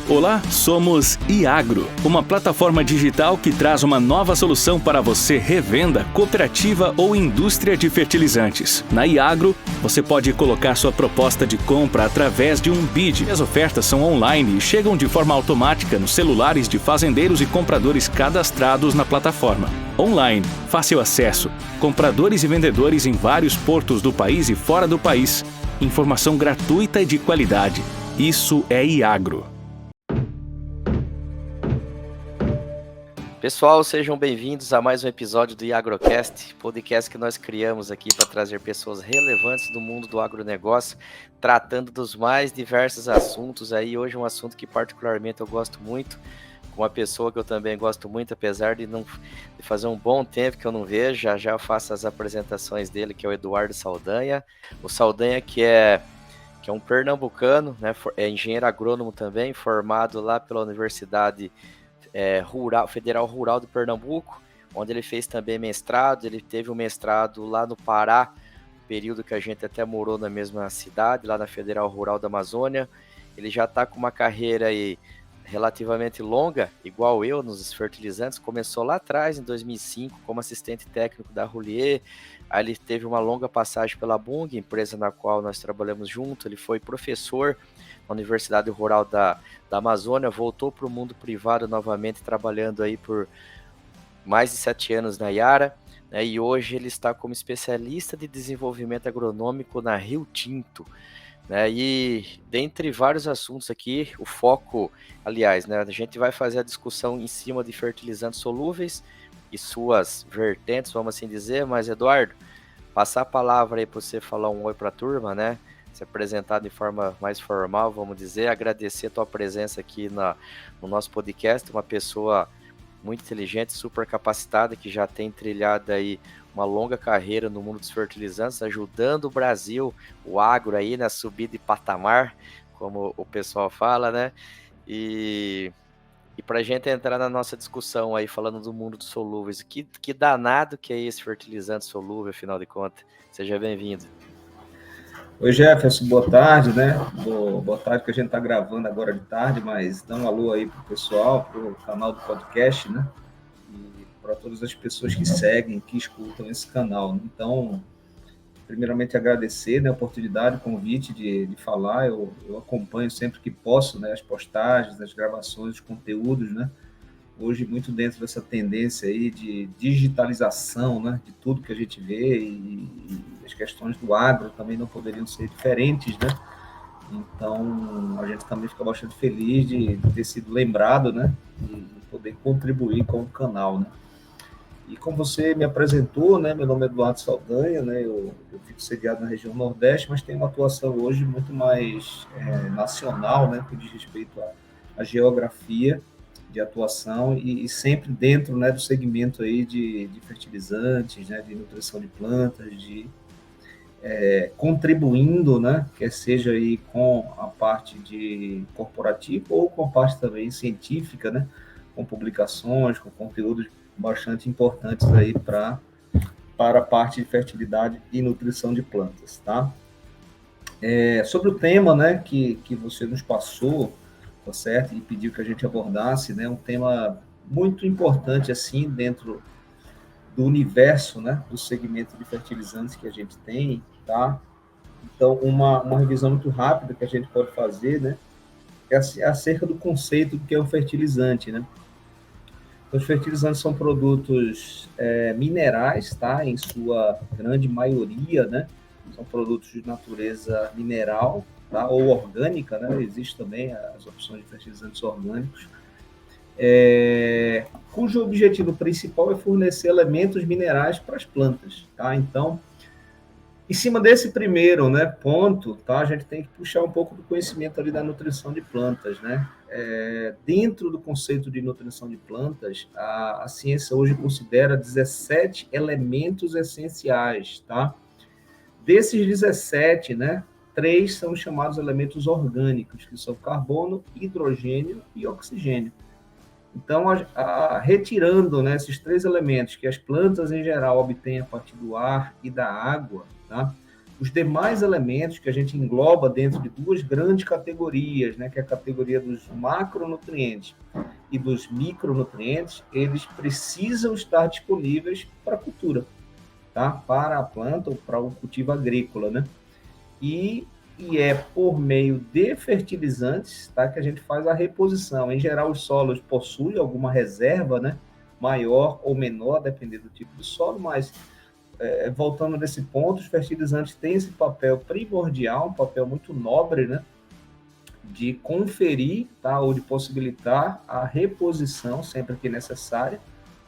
Olá, somos Iagro, uma plataforma digital que traz uma nova solução para você revenda, cooperativa ou indústria de fertilizantes. Na Iagro, você pode colocar sua proposta de compra através de um bid. As ofertas são online e chegam de forma automática nos celulares de fazendeiros e compradores cadastrados na plataforma. Online, fácil acesso, compradores e vendedores em vários portos do país e fora do país. Informação gratuita e de qualidade. Isso é Iagro. Pessoal, sejam bem-vindos a mais um episódio do IagroCast, podcast que nós criamos aqui para trazer pessoas relevantes do mundo do agronegócio, tratando dos mais diversos assuntos. Aí hoje um assunto que particularmente eu gosto muito, com uma pessoa que eu também gosto muito, apesar de fazer um bom tempo que eu não vejo, já eu faço as apresentações dele, que é o Eduardo Saldanha. O Saldanha que é um pernambucano, né, é engenheiro agrônomo também, formado lá pela Universidade Federal Rural de Pernambuco, onde ele fez também mestrado. Ele teve um mestrado lá no Pará, período que a gente até morou na mesma cidade, lá na Federal Rural da Amazônia. Ele já está com uma carreira aí relativamente longa, igual eu, nos fertilizantes. Começou lá atrás, em 2005, como assistente técnico da Roulier. Aí ele teve uma longa passagem pela Bunge, empresa na qual nós trabalhamos junto. Ele foi professor na Universidade Rural da Amazônia, voltou para o mundo privado novamente, trabalhando aí por mais de 7 anos na Yara, né, e hoje ele está como especialista de desenvolvimento agronômico na Rio Tinto, né, e dentre vários assuntos aqui, o foco, aliás, né, a gente vai fazer a discussão em cima de fertilizantes solúveis e suas vertentes, vamos assim dizer. Mas Eduardo, passar a palavra aí para você falar um oi para a turma, né, se apresentar de forma mais formal, vamos dizer, agradecer a tua presença aqui no nosso podcast, uma pessoa muito inteligente, super capacitada, que já tem trilhado aí uma longa carreira no mundo dos fertilizantes, ajudando o Brasil, o agro aí na subida de patamar, como o pessoal fala, né? E para a gente entrar na nossa discussão aí, falando do mundo dos solúveis, que danado que é esse fertilizante solúvel, afinal de contas? Seja bem-vindo. Oi, Jefferson, boa tarde, né? Boa tarde, que a gente está gravando agora de tarde, mas dá um alô aí pro pessoal, pro canal do podcast, né? E para todas as pessoas que seguem, que escutam esse canal, né? Então, primeiramente agradecer, né, a oportunidade, o convite de falar. Eu acompanho sempre que posso, né, as postagens, as gravações, os conteúdos, né? Hoje, muito dentro dessa tendência aí de digitalização, né, de tudo que a gente vê, e as questões do agro também não poderiam ser diferentes, né? Então, a gente também fica bastante feliz de ter sido lembrado, né, e poder contribuir com o canal, né? E como você me apresentou, né, meu nome é Eduardo Saldanha, né, eu fico sediado na região Nordeste, mas tenho uma atuação hoje muito mais nacional, né, que diz respeito à geografia de atuação, e sempre dentro, né, do segmento aí de fertilizantes, né, de nutrição de plantas, contribuindo, né, quer seja aí com a parte de corporativa ou com a parte também científica, né, com publicações, com conteúdos bastante importantes aí para a parte de fertilidade e nutrição de plantas, tá? Sobre o tema, né, que você nos passou, tá certo? E pediu que a gente abordasse, né, um tema muito importante, assim, dentro do universo, né, do segmento de fertilizantes que a gente tem, tá? Então, uma revisão muito rápida que a gente pode fazer, né, é acerca do conceito do que é um fertilizante, né? Os fertilizantes são produtos minerais, tá? Em sua grande maioria, né? São produtos de natureza mineral, tá? Ou orgânica, né? Existem também as opções de fertilizantes orgânicos, cujo objetivo principal é fornecer elementos minerais para as plantas, tá? Então, em cima desse primeiro, né, ponto, tá, a gente tem que puxar um pouco do conhecimento ali da nutrição de plantas, né? Dentro do conceito de nutrição de plantas, a ciência hoje considera 17 elementos essenciais, tá? Desses 17, né, 3 são chamados elementos orgânicos, que são carbono, hidrogênio e oxigênio. Então, retirando, né, esses 3 elementos que as plantas em geral obtêm a partir do ar e da água, tá? os demais elementos que a gente engloba dentro de duas grandes categorias, né, que é a categoria dos macronutrientes e dos micronutrientes, eles precisam estar disponíveis para a cultura, tá? Para a planta ou para o cultivo agrícola, né? E é por meio de fertilizantes, tá, que a gente faz a reposição. Em geral, os solos possuem alguma reserva, né, maior ou menor, dependendo do tipo de solo, mas voltando nesse ponto, os fertilizantes têm esse papel primordial, um papel muito nobre, né, de conferir, tá, ou de possibilitar a reposição, sempre que necessária,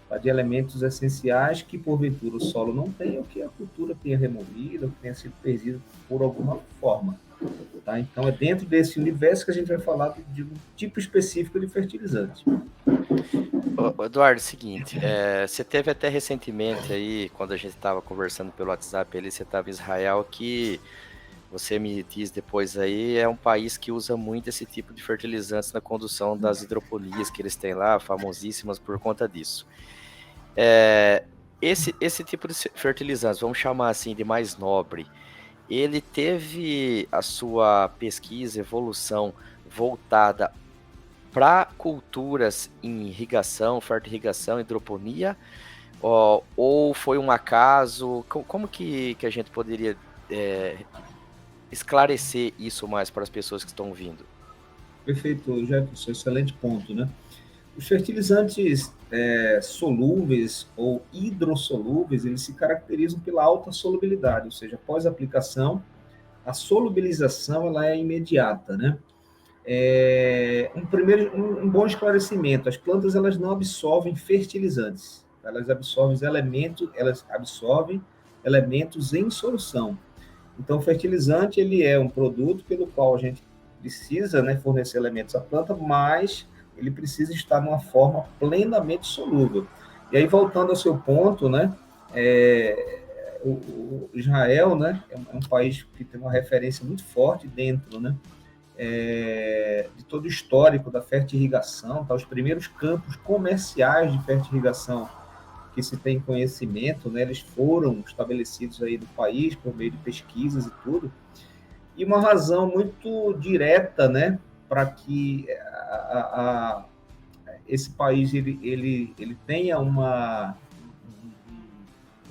tá, de elementos essenciais que, porventura, o solo não tem, ou que a cultura tenha removido, ou que tenha sido perdido por alguma forma. Tá? Então, é dentro desse universo que a gente vai falar de um tipo específico de fertilizante. Eduardo, é o seguinte, você teve até recentemente aí, quando a gente estava conversando pelo WhatsApp, ali, você estava em Israel, que você me diz depois aí, é um país que usa muito esse tipo de fertilizantes na condução das hidroponias que eles têm lá, famosíssimas por conta disso. Esse tipo de fertilizantes, vamos chamar assim de mais nobre, ele teve a sua pesquisa, evolução voltada para culturas em irrigação, fertirrigação, hidroponia, ou foi um acaso? Como que a gente poderia esclarecer isso mais para as pessoas que estão ouvindo? Perfeito, Jefferson, excelente ponto, né? Os fertilizantes solúveis ou hidrossolúveis, eles se caracterizam pela alta solubilidade, ou seja, após a aplicação, a solubilização ela é imediata, né? Um bom esclarecimento: as plantas elas não absorvem fertilizantes, elas absorvem elementos em solução. Então, o fertilizante ele é um produto pelo qual a gente precisa, né, fornecer elementos à planta, mas ele precisa estar numa forma plenamente solúvel. E aí, voltando ao seu ponto, né, o Israel, né, é um país que tem uma referência muito forte dentro, né, de todo o histórico da fertirrigação, tá? Os primeiros campos comerciais de fertirrigação que se tem conhecimento, né, eles foram estabelecidos aí no país por meio de pesquisas e tudo, e uma razão muito direta, né, para que esse país ele tenha um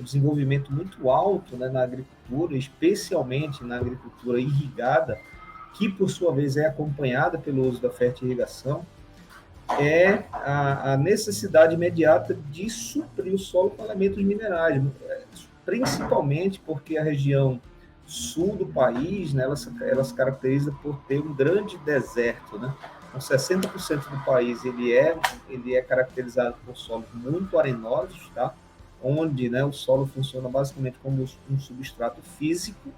desenvolvimento muito alto, né, na agricultura, especialmente na agricultura irrigada, que por sua vez é acompanhada pelo uso da fertirrigação, é a necessidade imediata de suprir o solo com elementos minerais, principalmente porque a região sul do país, né, ela se caracteriza por ter um grande deserto, né? Então, 60% do país ele é caracterizado por solos muito arenosos, tá? Onde, né, o solo funciona basicamente como um substrato físico,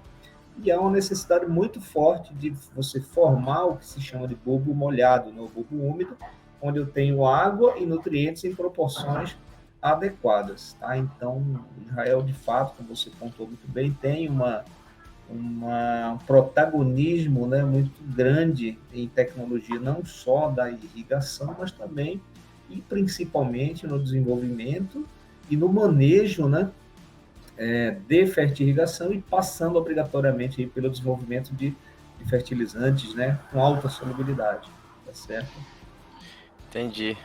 e há uma necessidade muito forte de você formar o que se chama de bulbo molhado, né, o bulbo úmido, onde eu tenho água e nutrientes em proporções adequadas. Tá? Então, Israel, de fato, como você pontuou muito bem, tem um protagonismo, né, muito grande em tecnologia, não só da irrigação, mas também e principalmente no desenvolvimento e no manejo, né, de fertirrigação, e passando obrigatoriamente aí pelo desenvolvimento de fertilizantes, né, com alta solubilidade, tá certo? Entendi.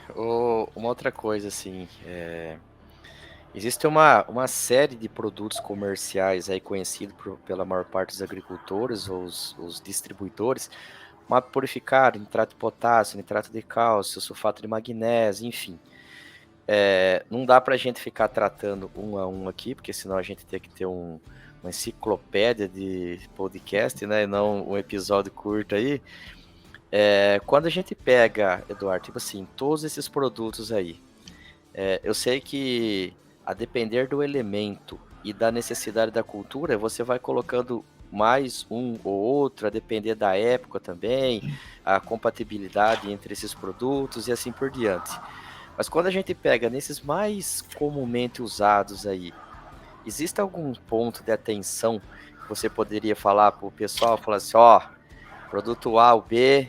Uma outra coisa, assim, existe uma série de produtos comerciais aí conhecidos pela maior parte dos agricultores ou os distribuidores, mato purificado, nitrato de potássio, nitrato de cálcio, sulfato de magnésio, enfim. Não dá para a gente ficar tratando um a um aqui, porque senão a gente tem que ter uma enciclopédia de podcast, né, e não um episódio curto aí. Quando a gente pega, Eduardo, tipo assim, todos esses produtos aí, eu sei que a depender do elemento e da necessidade da cultura, você vai colocando mais um ou outro, a depender da época também, a compatibilidade entre esses produtos e assim por diante. Mas quando a gente pega nesses mais comumente usados aí, existe algum ponto de atenção que você poderia falar para o pessoal, falar assim, produto A ou B,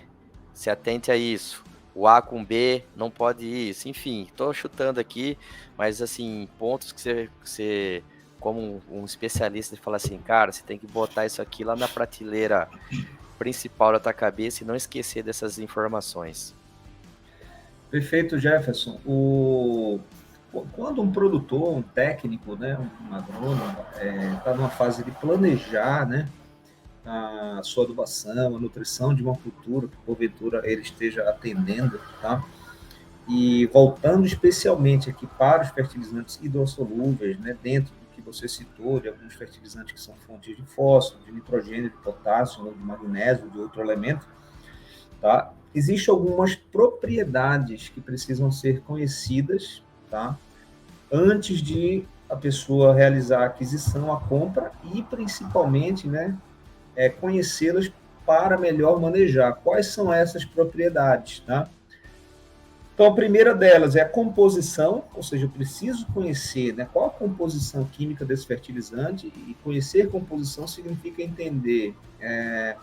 se atente a isso. O A com B não pode isso. Enfim, estou chutando aqui, mas assim, pontos que você como um especialista e falar assim, cara, você tem que botar isso aqui lá na prateleira principal da tua cabeça e não esquecer dessas informações? Perfeito, Jefferson. Quando um produtor, um técnico, né, um agrônomo, está numa fase de planejar, né, a sua adubação, a nutrição de uma cultura que porventura ele esteja atendendo, tá? E voltando especialmente aqui para os fertilizantes hidrossolúveis, né, dentro do que você citou, de alguns fertilizantes que são fontes de fósforo, de nitrogênio, de potássio, de magnésio, de outro elemento, tá? Existem algumas propriedades que precisam ser conhecidas, tá? Antes de a pessoa realizar a aquisição, a compra e principalmente, né, conhecê-las para melhor manejar. Quais são essas propriedades, tá? Então, a primeira delas é a composição, ou seja, eu preciso conhecer, né, qual a composição química desse fertilizante, e conhecer composição significa entender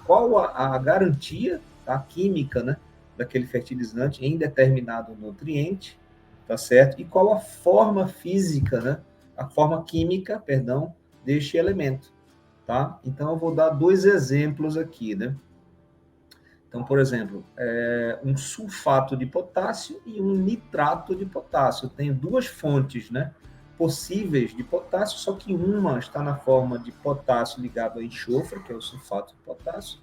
qual a garantia, tá, química, né, daquele fertilizante em determinado nutriente, tá certo? E qual a forma física, né, a forma química, perdão, deste elemento, tá? Então, eu vou dar 2 exemplos aqui, né? Então, por exemplo, um sulfato de potássio e um nitrato de potássio. Eu tenho 2 fontes, né, possíveis de potássio, só que uma está na forma de potássio ligado a enxofre, que é o sulfato de potássio,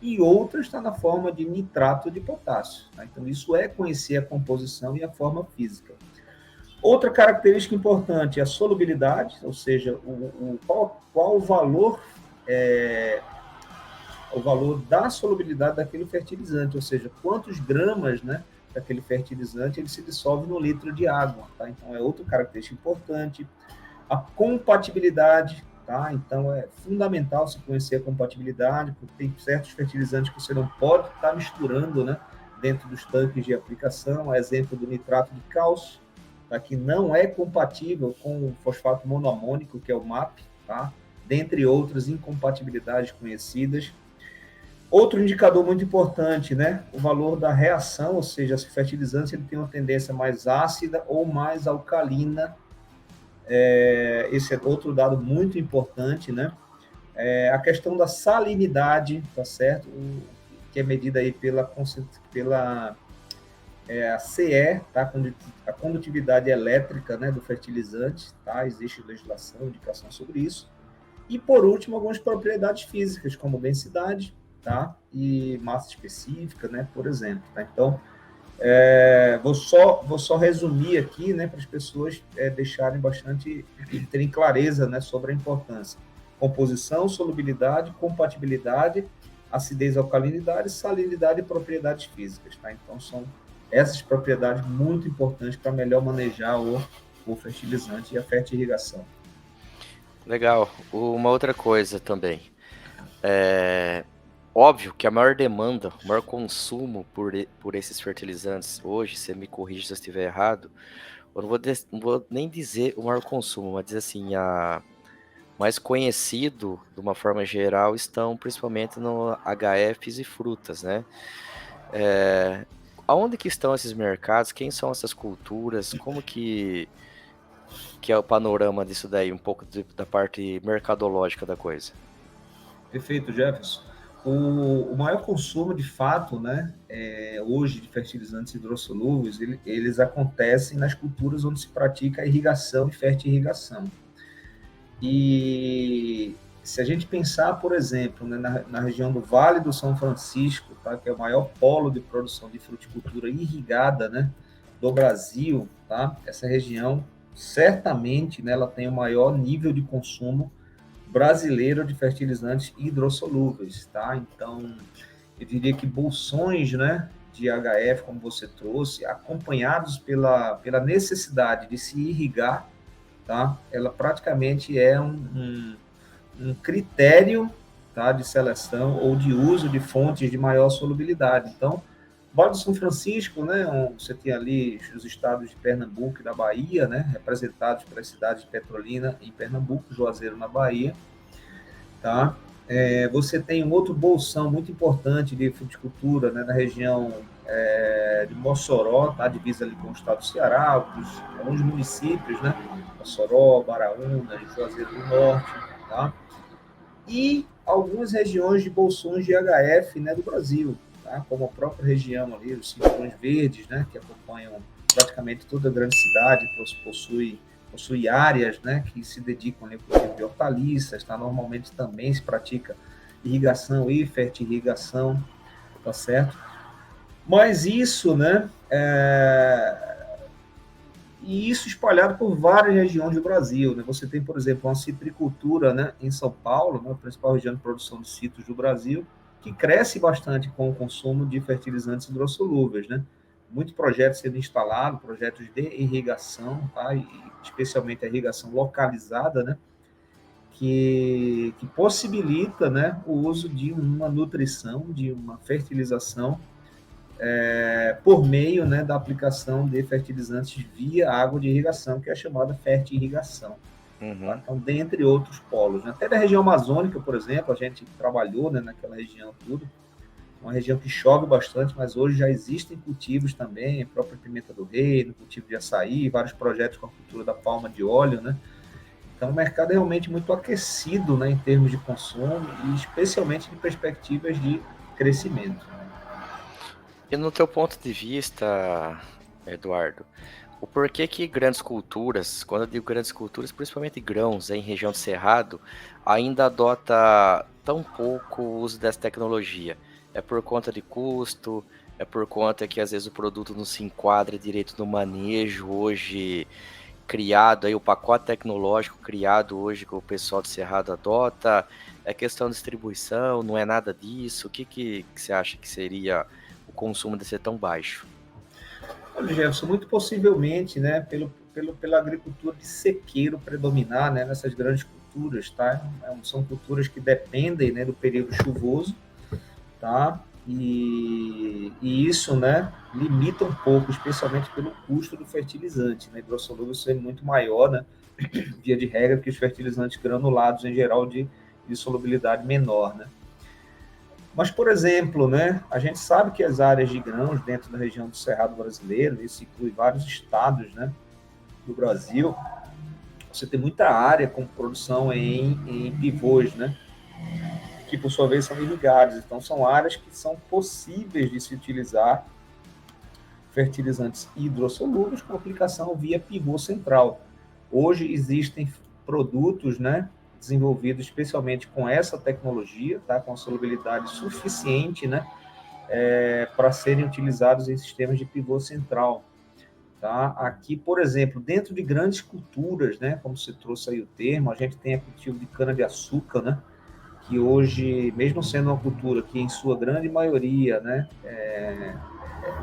e outra está na forma de nitrato de potássio. Tá? Então, isso é conhecer a composição e a forma física. Outra característica importante é a solubilidade, ou seja, qual o valor da solubilidade daquele fertilizante, ou seja, quantos gramas, né, daquele fertilizante ele se dissolve no litro de água, tá? Então é outra característica importante. A compatibilidade, tá? Então é fundamental se conhecer a compatibilidade, porque tem certos fertilizantes que você não pode estar misturando, né, dentro dos tanques de aplicação. Exemplo do nitrato de cálcio, tá? Que não é compatível com o fosfato monoamônico, que é o MAP, tá? Dentre outras incompatibilidades conhecidas. Outro indicador muito importante, né? O valor da reação, ou seja, se o fertilizante ele tem uma tendência mais ácida ou mais alcalina. Esse é outro dado muito importante, né? A questão da salinidade, tá certo? Que é medida aí pela a CE, tá? A condutividade elétrica, né, do fertilizante, tá? Existe legislação, indicação sobre isso. E, por último, algumas propriedades físicas, como densidade, tá? E massa específica, né, por exemplo. Tá? Então, vou só resumir aqui, né, para as pessoas deixarem terem clareza, né, sobre a importância. Composição, solubilidade, compatibilidade, acidez, alcalinidade, salinidade e propriedades físicas. Tá? Então, são essas propriedades muito importantes para melhor manejar o fertilizante e a fertirrigação. Legal. Uma outra coisa também. Óbvio que a maior demanda, o maior consumo por esses fertilizantes hoje, você me corrige se eu estiver errado, eu não vou nem dizer o maior consumo, mas dizer assim, a mais conhecido, de uma forma geral, estão principalmente no HFs e frutas, né? Aonde que estão esses mercados? Quem são essas culturas? Como que é o panorama disso daí, um pouco da parte mercadológica da coisa? Perfeito, Jefferson. O maior consumo, de fato, né, hoje de fertilizantes hidrossolúveis, eles acontecem nas culturas onde se pratica a irrigação e fertirrigação. E se a gente pensar, por exemplo, né, na região do Vale do São Francisco, tá, que é o maior polo de produção de fruticultura irrigada, né, do Brasil, tá, essa região certamente, né, ela tem o maior nível de consumo brasileiro de fertilizantes hidrossolúveis, tá? Então, eu diria que bolsões, né, de HF, como você trouxe, acompanhados pela necessidade de se irrigar, tá? Ela praticamente é um critério, tá, de seleção ou de uso de fontes de maior solubilidade. Então, Vale do São Francisco, né, você tem ali os estados de Pernambuco e da Bahia, né, representados pelas cidades de Petrolina em Pernambuco, Juazeiro na Bahia, tá? Você tem um outro bolsão muito importante de fruticultura, né, na região de Mossoró, tá? Divisa ali com o estado do Ceará, alguns municípios, né? Mossoró, Baraúna, Juazeiro do Norte, tá? E algumas regiões de bolsões de HF, né, do Brasil, tá? Como a própria região ali, os cinturões verdes, né, que acompanham praticamente toda a grande cidade, possui áreas, né, que se dedicam ao cultivo de hortaliças, tá? Normalmente também se pratica irrigação e fertirrigação, tá certo? Mas isso, né, e isso espalhado por várias regiões do Brasil, né? Você tem, por exemplo, uma citricultura, né, em São Paulo, né, a principal região de produção de citros do Brasil, que cresce bastante com o consumo de fertilizantes hidrossolúveis, né? Muitos projetos sendo instalados, projetos de irrigação, tá? E especialmente a irrigação localizada, né? Que possibilita, né, o uso de uma nutrição, de uma fertilização por meio, né, da aplicação de fertilizantes via água de irrigação, que é a chamada fertirrigação. Uhum. Tá? Então, dentre outros polos. Né? Até da região amazônica, por exemplo, a gente trabalhou, né, naquela região tudo, uma região que chove bastante, mas hoje já existem cultivos também, a própria pimenta do reino, cultivo de açaí, vários projetos com a cultura da palma de óleo, né? Então, o mercado é realmente muito aquecido, né, em termos de consumo e especialmente de perspectivas de crescimento. E no teu ponto de vista, Eduardo, o porquê que grandes culturas, quando eu digo grandes culturas, principalmente grãos em região de cerrado, ainda adota tão pouco o uso dessa tecnologia? É por conta de custo? É por conta que às vezes o produto não se enquadra direito no manejo hoje criado, aí o pacote tecnológico criado hoje que o pessoal do cerrado adota? É questão de distribuição? Não é nada disso? O que você acha que seria o consumo de ser tão baixo? Olha, Jefferson, muito possivelmente, né, pela agricultura de sequeiro predominar, né, nessas grandes culturas, tá? São culturas que dependem, né, do período chuvoso, tá? E isso, né, limita um pouco, especialmente pelo custo do fertilizante, né? Hidrossolúvel ser muito maior, né, via de regra, que os fertilizantes granulados, em geral, de solubilidade menor, né? Mas, por exemplo, né, a gente sabe que as áreas de grãos dentro da região do Cerrado brasileiro, isso inclui vários estados, né, do Brasil, você tem muita área com produção em pivôs, né, que por sua vez são irrigados. Então, são áreas que são possíveis de se utilizar fertilizantes hidrossolúveis com aplicação via pivô central. Hoje existem produtos, né, desenvolvidos especialmente com essa tecnologia, tá, com a solubilidade suficiente, né, para serem utilizados em sistemas de pivô central. Tá? Aqui, por exemplo, dentro de grandes culturas, né, como você trouxe aí o termo, a gente tem a cultivo de cana-de-açúcar, né, que hoje, mesmo sendo uma cultura que em sua grande maioria, né,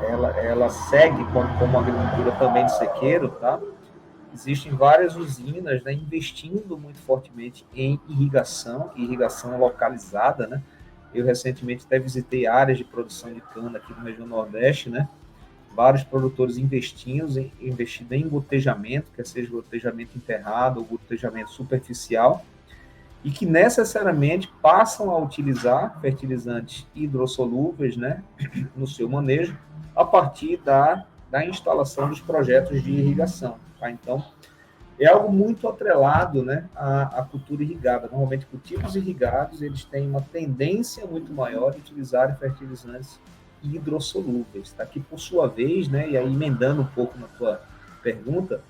ela segue como agricultura também de sequeiro, tá? Existem várias usinas, né, investindo muito fortemente em irrigação localizada, né? Eu recentemente até visitei áreas de produção de cana aqui na região Nordeste, né? Vários produtores investindo em gotejamento, quer seja gotejamento enterrado ou gotejamento superficial, e que necessariamente passam a utilizar fertilizantes hidrossolúveis, né, no seu manejo, a partir da instalação dos projetos de irrigação. Tá? Então, é algo muito atrelado, né, à cultura irrigada. Normalmente, cultivos irrigados eles têm uma tendência muito maior de utilizar fertilizantes hidrossolúveis, tá? Que, por sua vez, né, e aí emendando um pouco na tua pergunta,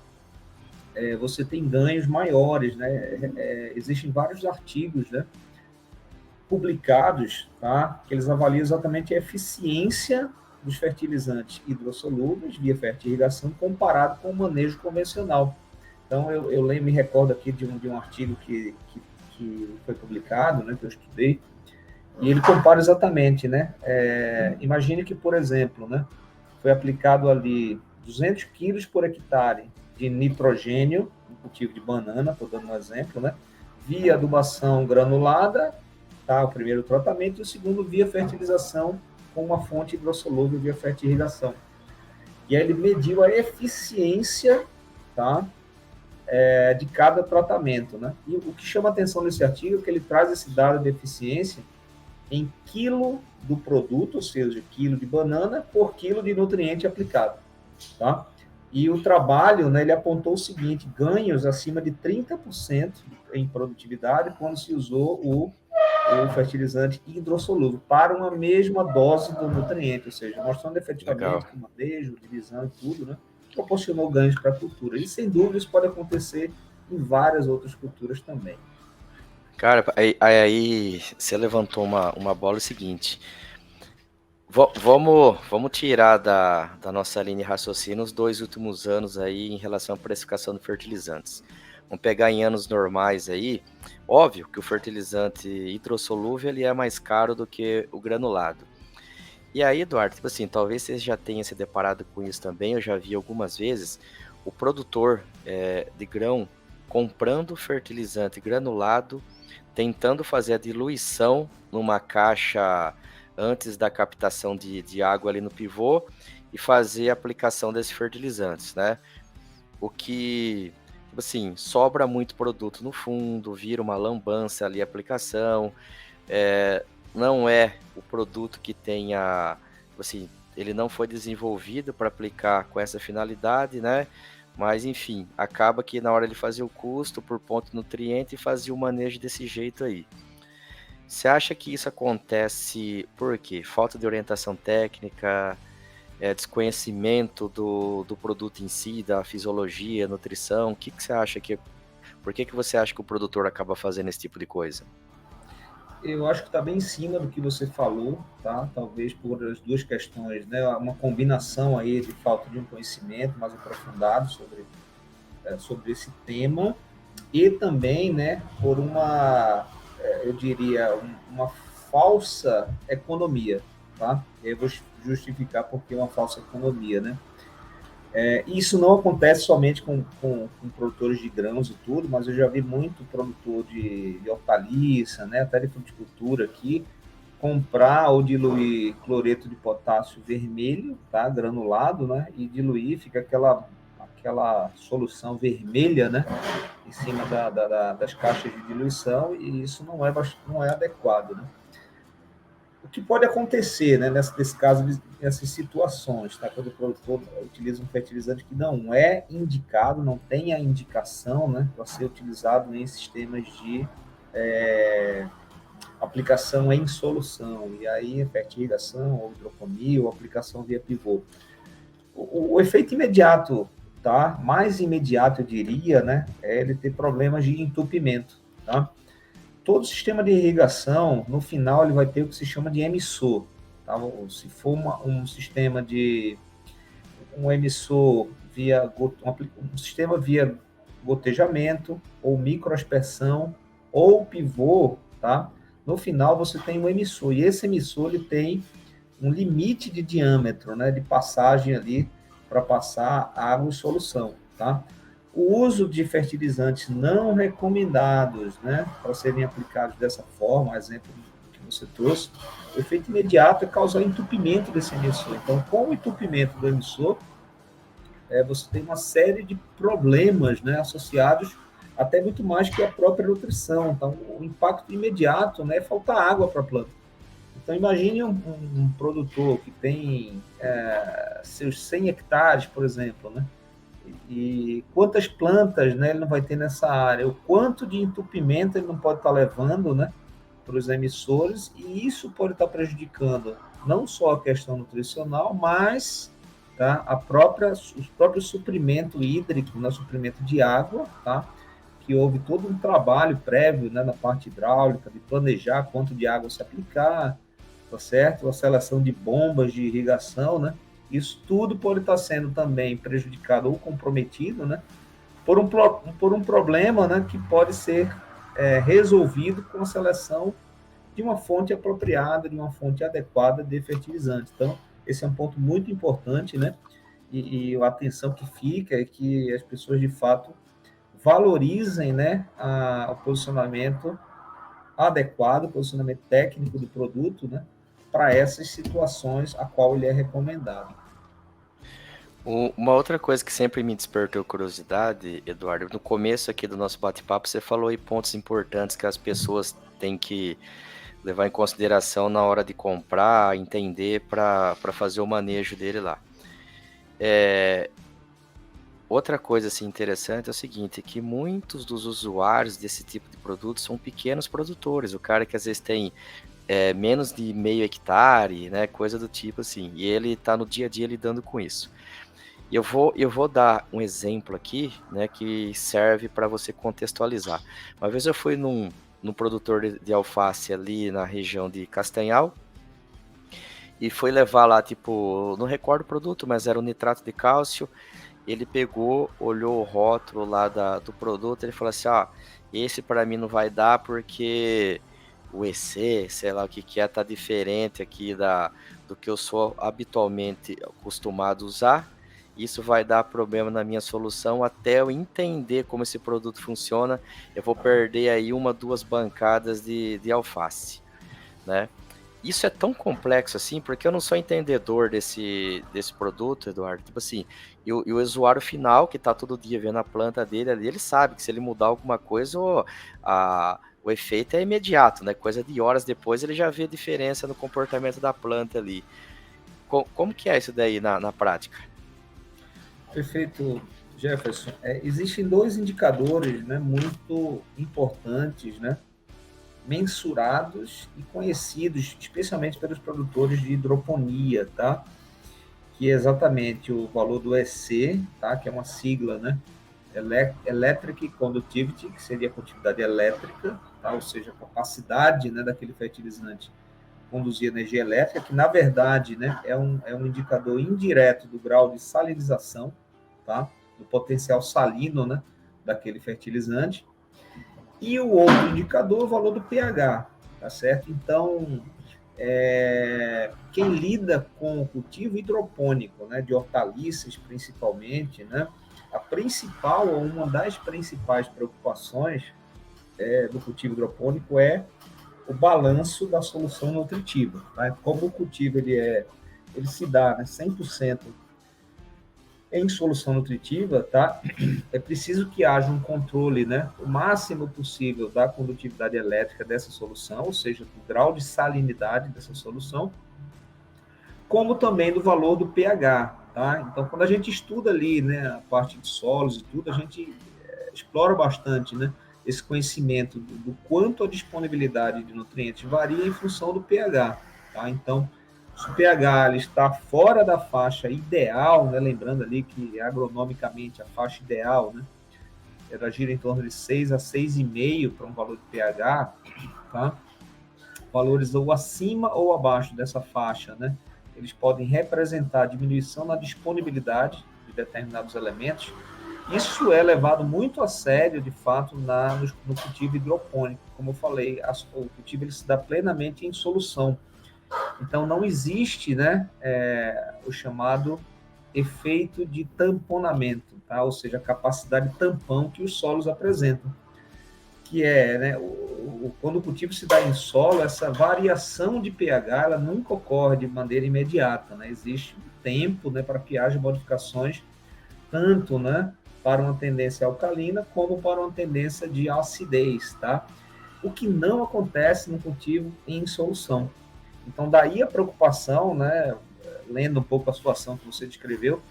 você tem ganhos maiores, né? Existem vários artigos, né, publicados, tá, que eles avaliam exatamente a eficiência dos fertilizantes hidrossolúveis via fertirrigação comparado com o manejo convencional. Então, eu me recordo aqui de um artigo que foi publicado, né, que eu estudei, e ele compara exatamente, né? Imagine que, por exemplo, né, foi aplicado ali 200 quilos por hectare de nitrogênio, no cultivo de banana, estou dando um exemplo, né? Via adubação granulada, tá? O primeiro tratamento, e o segundo via fertilização com uma fonte hidrossolúvel via fertirrigação. E aí ele mediu a eficiência, tá, de cada tratamento, né? E o que chama atenção nesse artigo é que ele traz esse dado de eficiência em quilo do produto, ou seja, quilo de banana por quilo de nutriente aplicado, tá? E o trabalho, né, ele apontou o seguinte, ganhos acima de 30% em produtividade quando se usou o fertilizante hidrossolúvel para uma mesma dose do nutriente, ou seja, mostrando efetivamente Legal. que o manejo, divisão e tudo, né, proporcionou ganhos para a cultura. E, sem dúvida, isso pode acontecer em várias outras culturas também. Cara, aí você levantou uma bola, é o seguinte. Vamos tirar da nossa linha de raciocínio os 2 últimos anos aí em relação à precificação de fertilizantes. Vamos pegar em anos normais aí. Óbvio que o fertilizante hidrossolúvel ele é mais caro do que o granulado. E aí, Eduardo, tipo assim, talvez você já tenha se deparado com isso também. Eu já vi algumas vezes o produtor de grão comprando fertilizante granulado, tentando fazer a diluição numa caixa antes da captação de água ali no pivô e fazer a aplicação desses fertilizantes, né? O que, tipo assim, sobra muito produto no fundo, vira uma lambança ali a aplicação, não é o produto que tenha, tipo assim, ele não foi desenvolvido para aplicar com essa finalidade, né? Mas, enfim, acaba que na hora ele fazia o custo por ponto de nutriente e fazia o manejo desse jeito aí. Você acha que isso acontece por quê? Falta de orientação técnica, desconhecimento do produto em si, da fisiologia, nutrição? O que você acha por que você acha que o produtor acaba fazendo esse tipo de coisa? Eu acho que está bem em cima do que você falou, tá? Talvez por as duas questões, né? Uma combinação aí de falta de um conhecimento mais aprofundado sobre esse tema e também, né, por eu diria, uma falsa economia, tá? Eu vou justificar por que uma falsa economia, né? Isso não acontece somente com produtores de grãos e tudo, mas eu já vi muito produtor de hortaliça, né, até de fruticultura aqui, comprar ou diluir cloreto de potássio vermelho, tá, granulado, né, e diluir, fica aquela solução vermelha, né, em cima das caixas de diluição, e isso não é adequado, né. O que pode acontecer, né, nesse caso, nessas situações, tá? Quando o produtor utiliza um fertilizante que não é indicado, não tem a indicação, né, para ser utilizado em sistemas de aplicação em solução, e aí fertirrigação, ou hidroponia, ou aplicação via pivô. O efeito imediato, tá? Mais imediato, eu diria, né, é ele ter problemas de entupimento, tá? Todo sistema de irrigação, no final, ele vai ter o que se chama de emissor. Tá? Se for um sistema um emissor um sistema via gotejamento, ou microaspersão, ou pivô, tá? No final você tem um emissor, e esse emissor ele tem um limite de diâmetro, né, de passagem ali para passar água e solução, tá? O uso de fertilizantes não recomendados, né, para serem aplicados dessa forma, exemplo que você trouxe, o efeito imediato é causar entupimento desse emissor. Então, com o entupimento do emissor, você tem uma série de problemas, né, associados até muito mais que a própria nutrição. Então, o impacto imediato, né, é faltar água para a planta. Então, imagine um produtor que tem seus 100 hectares, por exemplo, né, e quantas plantas, né, ele não vai ter nessa área, o quanto de entupimento ele não pode estar levando, né, para os emissores, e isso pode estar prejudicando não só a questão nutricional, mas, tá, os próprios suprimento hídrico, né, suprimento de água, tá, que houve todo um trabalho prévio, né, na parte hidráulica, de planejar quanto de água se aplicar, tá certo? A seleção de bombas de irrigação, né? Isso tudo pode estar sendo também prejudicado ou comprometido, né, por um problema, né, que pode ser resolvido com a seleção de uma fonte apropriada, de uma fonte adequada de fertilizante. Então, esse é um ponto muito importante, né, e a atenção que fica é que as pessoas, de fato, valorizem, né, o posicionamento adequado, o posicionamento técnico do produto, né, para essas situações a qual ele é recomendado. Uma outra coisa que sempre me despertou curiosidade, Eduardo, no começo aqui do nosso bate-papo, você falou aí pontos importantes que as pessoas têm que levar em consideração na hora de comprar, entender para fazer o manejo dele lá. Outra coisa assim, interessante é o seguinte, que muitos dos usuários desse tipo de produto são pequenos produtores, o cara que às vezes tem menos de meio hectare, né, coisa do tipo assim, e ele está no dia a dia lidando com isso. Eu vou dar um exemplo aqui, né, que serve para você contextualizar. Uma vez eu fui num produtor de alface ali na região de Castanhal, e foi levar lá, tipo, não recordo o produto, mas era um nitrato de cálcio. Ele pegou, olhou o rótulo lá do produto, ele falou assim, esse para mim não vai dar porque o EC, sei lá o que é, tá diferente aqui do que eu sou habitualmente acostumado a usar. Isso vai dar problema na minha solução até eu entender como esse produto funciona. Eu vou perder aí 2 bancadas de alface, né? Isso é tão complexo assim, porque eu não sou entendedor desse produto, Eduardo. Tipo assim, e o usuário final, que está todo dia vendo a planta dele ali, ele sabe que se ele mudar alguma coisa, o efeito é imediato, né? Coisa de horas depois ele já vê a diferença no comportamento da planta ali. Como que é isso daí na prática? Perfeito, Jefferson. Existem 2 indicadores, né, muito importantes, né, mensurados e conhecidos, especialmente pelos produtores de hidroponia, tá? Que é exatamente o valor do EC, tá? Que é uma sigla, né? Electric Conductivity, que seria a condutividade elétrica, tá? Ou seja, a capacidade, né, daquele fertilizante conduzir energia elétrica, que na verdade, né, é um indicador indireto do grau de salinização, tá? Do potencial salino, né, daquele fertilizante. E o outro indicador é o valor do pH, tá certo? Então, quem lida com o cultivo hidropônico, né, de hortaliças principalmente, né, a principal ou uma das principais preocupações do cultivo hidropônico é o balanço da solução nutritiva. Tá? Como o cultivo ele se dá, né, 100% em solução nutritiva, tá? É preciso que haja um controle, né, o máximo possível da condutividade elétrica dessa solução, ou seja, do grau de salinidade dessa solução, como também do valor do pH, tá? Então, quando a gente estuda ali, né, a parte de solos e tudo, a gente explora bastante, né, esse conhecimento do quanto a disponibilidade de nutrientes varia em função do pH, tá? Então, se o pH ele está fora da faixa ideal, né, lembrando ali que agronomicamente a faixa ideal, né, ela gira em torno de 6 a 6,5 para um valor de pH, tá? Valores ou acima ou abaixo dessa faixa, né, eles podem representar diminuição na disponibilidade de determinados elementos. Isso é levado muito a sério, de fato, no cultivo hidropônico. Como eu falei, o cultivo ele se dá plenamente em solução. Então, não existe, né, o chamado efeito de tamponamento, tá? Ou seja, a capacidade de tampão que os solos apresentam. Que é, né, quando o cultivo se dá em solo, essa variação de pH ela nunca ocorre de maneira imediata, né? Existe um tempo, né, para que haja modificações, tanto, né, para uma tendência alcalina como para uma tendência de acidez, tá? O que não acontece no cultivo em solução. Então, daí a preocupação, né, lendo um pouco a situação que você descreveu,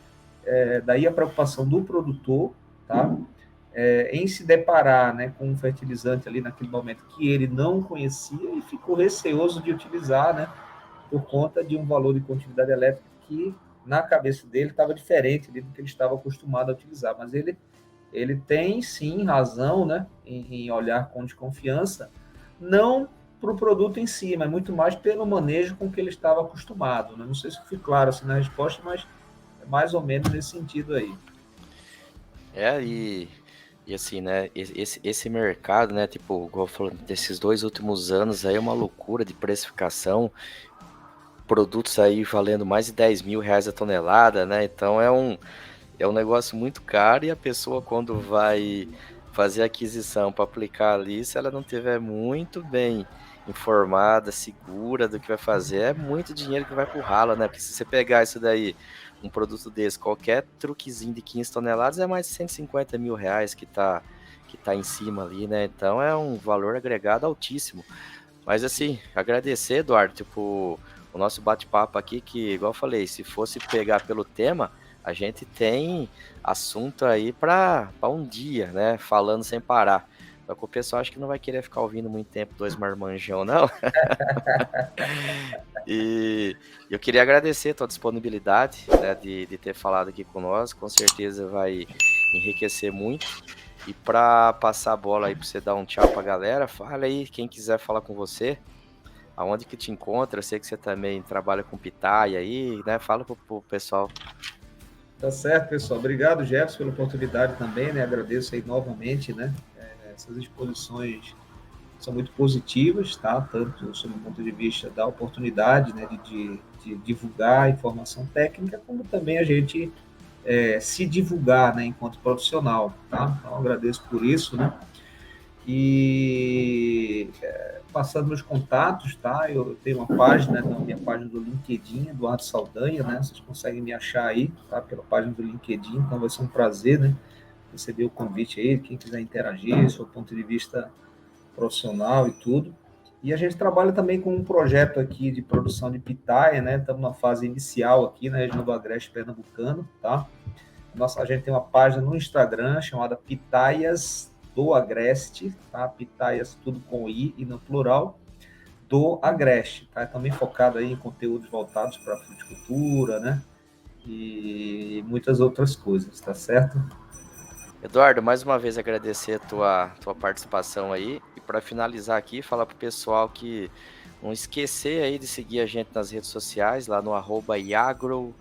daí a preocupação do produtor, tá? Em se deparar, né, com um fertilizante ali naquele momento que ele não conhecia e ficou receoso de utilizar, né, por conta de um valor de condutividade elétrica que na cabeça dele estava diferente do que ele estava acostumado a utilizar. Mas ele tem sim razão, né, em olhar com desconfiança, não para o produto em si, mas muito mais pelo manejo com que ele estava acostumado. Né? Não sei se fui claro assim na resposta, mas é mais ou menos nesse sentido aí. E assim, né, esse mercado, né, tipo, igual eu falando, desses 2 últimos anos aí é uma loucura de precificação, produtos aí valendo mais de 10 mil reais a tonelada, né, então é um negócio muito caro e a pessoa quando vai fazer a aquisição para aplicar ali, se ela não tiver muito bem informada, segura do que vai fazer, é muito dinheiro que vai pro ralo, né, porque se você pegar isso daí, um produto desse, qualquer truquezinho de 15 toneladas é mais de 150 mil reais que tá em cima ali, né? Então é um valor agregado altíssimo. Mas assim, agradecer, Eduardo, tipo, o nosso bate-papo aqui, que, igual eu falei, se fosse pegar pelo tema, a gente tem assunto aí para um dia, né? Falando sem parar. Só que o pessoal acho que não vai querer ficar ouvindo muito tempo dois marmanjão, não. E eu queria agradecer a tua disponibilidade, né, de ter falado aqui conosco. Com certeza vai enriquecer muito. E para passar a bola aí para você dar um tchau para a galera, fala aí quem quiser falar com você, aonde que te encontra. Eu sei que você também trabalha com pitaia aí, né? Fala pro pessoal. Tá certo, pessoal. Obrigado, Jefferson, pela oportunidade também, né? Agradeço aí novamente, né? Essas exposições são muito positivas, tá? Tanto sob o ponto de vista da oportunidade, né, de divulgar a informação técnica, como também a gente se divulgar, né, enquanto profissional, tá? Então, agradeço por isso, né? E passando meus contatos, tá? Eu tenho uma página, né, minha página do LinkedIn, Eduardo Saldanha, né? Vocês conseguem me achar aí, tá? Pela página do LinkedIn, então vai ser um prazer, né? Receber o convite aí, quem quiser interagir, do ponto de vista profissional e tudo. E a gente trabalha também com um projeto aqui de produção de pitaia, né? Estamos na fase inicial aqui na região do Agreste Pernambucano, tá? A gente tem uma página no Instagram chamada Pitaias do Agreste, tá? Pitaias tudo com I e no plural, do Agreste, tá? Também focado aí em conteúdos voltados para fruticultura, né? E muitas outras coisas, tá certo? Eduardo, mais uma vez agradecer a tua participação aí. E para finalizar aqui, falar pro pessoal que não esquecer aí de seguir a gente nas redes sociais, lá no @iagro.brasil,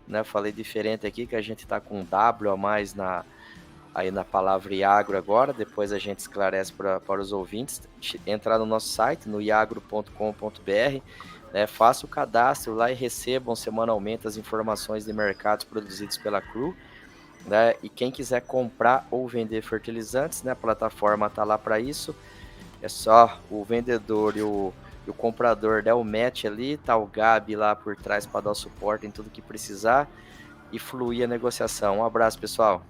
né? Falei diferente aqui, que a gente tá com um W a mais aí na palavra Iagro agora, depois a gente esclarece para os ouvintes. Entrar no nosso site, no iagro.com.br, né? Faça o cadastro lá e recebam semanalmente as informações de mercados produzidos pela CRU. Né? E quem quiser comprar ou vender fertilizantes, né? A plataforma está lá para isso. É só o vendedor e o comprador der o match ali, tá o Gabi lá por trás para dar o suporte em tudo que precisar e fluir a negociação. Um abraço, pessoal.